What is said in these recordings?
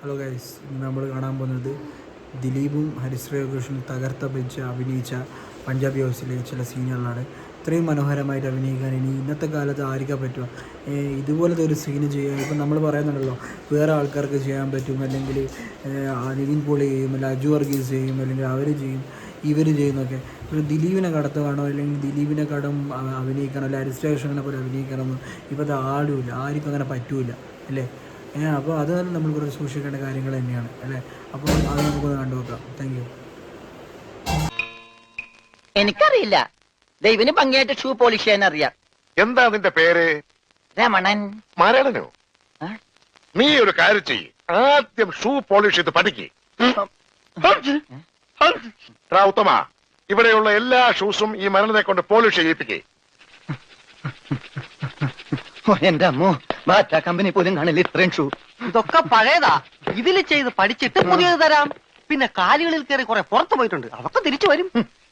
Hello guys, ഇന്ന് നമ്മൾ കാണാൻ പോകുന്നത് ദിലീപും ഹരിശ്രീ കൃഷ്ണനും തകർത്ത വെച്ച് അഭിനയിച്ച പഞ്ചാബി ഹൗസിലെ ചില സീനുകളാണ്. ഇത്രയും മനോഹരമായിട്ട് അഭിനയിക്കാൻ ഇനി ഇന്നത്തെ കാലത്ത് ആർക്കാ പറ്റുക? ഇതുപോലത്തെ ഒരു സീന് ചെയ്യാൻ ഇപ്പം നമ്മൾ പറയുന്നുണ്ടല്ലോ, വേറെ ആൾക്കാർക്ക് ചെയ്യാൻ പറ്റും, അല്ലെങ്കിൽ നിവിൻ പോളി ചെയ്യും, അല്ലെങ്കിൽ അജു വർഗീസ് ചെയ്യും, അല്ലെങ്കിൽ അവർ ചെയ്യും, ഇവർ ചെയ്യുന്നൊക്കെ. ഒരു ദിലീപിനെ കടത്തുകയാണോ അല്ലെങ്കിൽ ദിലീപിനെ കടം അഭിനയിക്കണോ, അല്ലെങ്കിൽ ഹരിശ്രീ കൃഷ്ണനെ പോലെ അഭിനയിക്കണമെന്ന് ഇപ്പോഴത്തെ ആളുമില്ല, ആർക്കും അങ്ങനെ പറ്റൂല അല്ലേ? അപ്പോൾ അത് നമ്മൾ കുറച്ച് സൂക്ഷിക്കേണ്ട കാര്യങ്ങൾ തന്നെയാണ് അല്ലേ? അപ്പോൾ അത് നമുക്കൊന്ന് കണ്ടു നോക്കാം. Thank you. എനിക്കറിയില്ല. ദൈവന് ഭംഗിയായിട്ട് ഷൂ പോളിഷ് ചെയ്യാൻ അറിയാം. എന്താ നിന്റെ പേര്? രമണൻ. മരണനോ? നീ ഒരു കാര്യം ചെയ്യ്, ആദ്യം ഷൂ പോളിഷ് ചെയ്ത് പഠിക്ക്. ഉത്തമ, ഇവിടെയുള്ള എല്ലാ ഷൂസും ഈ മരണനെ കൊണ്ട് പോളിഷ് ചെയ്യിപ്പിക്കേ. എന്റെ അമ്മോ, ബാറ്റ കമ്പനി പോലും കാണില്ല ഇത്രയും ഷൂ. ഇതൊക്കെ പഴയതാ. ഇതില് ചെയ്ത് പഠിച്ചിട്ട് പുതിയത് തരാം. പിന്നെ കാലുകളിൽ കയറി കുറെ പുറത്തു പോയിട്ടുണ്ട്, അതൊക്കെ തിരിച്ചു വരും.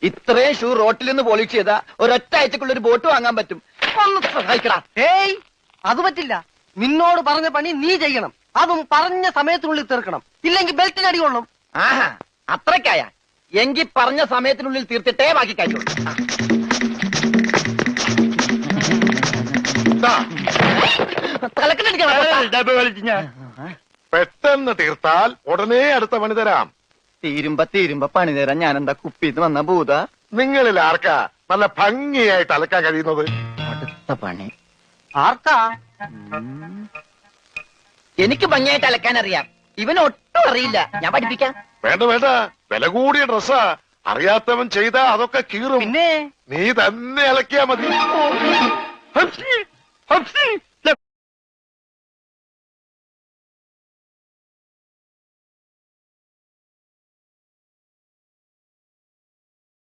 ഇത്രയും ഷൂ റോട്ടിൽ നിന്ന് പോളിഷ് ചെയ്താ ഒരൊറ്റ ആഴ്ചക്കുള്ള ഒരു ബോട്ട് വാങ്ങാൻ പറ്റും. ഒന്ന് സഹായിക്കടാ. ഏയ്, അത് പറ്റില്ല. നിന്നോട് പറഞ്ഞ പണി നീ ചെയ്യണം, അതും പറഞ്ഞ സമയത്തിനുള്ളിൽ തീർക്കണം. ഇല്ലെങ്കിൽ ബെൽറ്റിന് അടി കൊള്ളും. ആഹാ, അത്രക്കായ എങ്കിൽ പറഞ്ഞ സമയത്തിനുള്ളിൽ തീർത്തിട്ടേ ബാക്കി കഴിയുള്ളൂ. പെട്ടെന്ന് തീർത്താൽ ഉടനെ അടുത്ത പണി തരാം. തീരുമ്പ പണി തരാൻ ഞാൻ എന്താ കുപ്പിന്ന് വന്ന ഭൂത? നിങ്ങളിൽ ആർക്കാ നല്ല ഭംഗിയായിട്ട് അലക്കാൻ കഴിയുന്നത്? അടുത്ത പണി ആർക്കാ? എനിക്ക് ഭംഗിയായിട്ട് അലക്കാൻ അറിയാം, ഇവന് ഒട്ടും അറിയില്ല. ഞാൻ പഠിപ്പിക്കാം. വേണ്ട വേണ്ട, വില കൂടിയ ഡ്രസ്സാ. അറിയാത്തവൻ ചെയ്താ അതൊക്കെ കീറും. പിന്നെ നീ തന്നെ അലക്കിയാ മതി.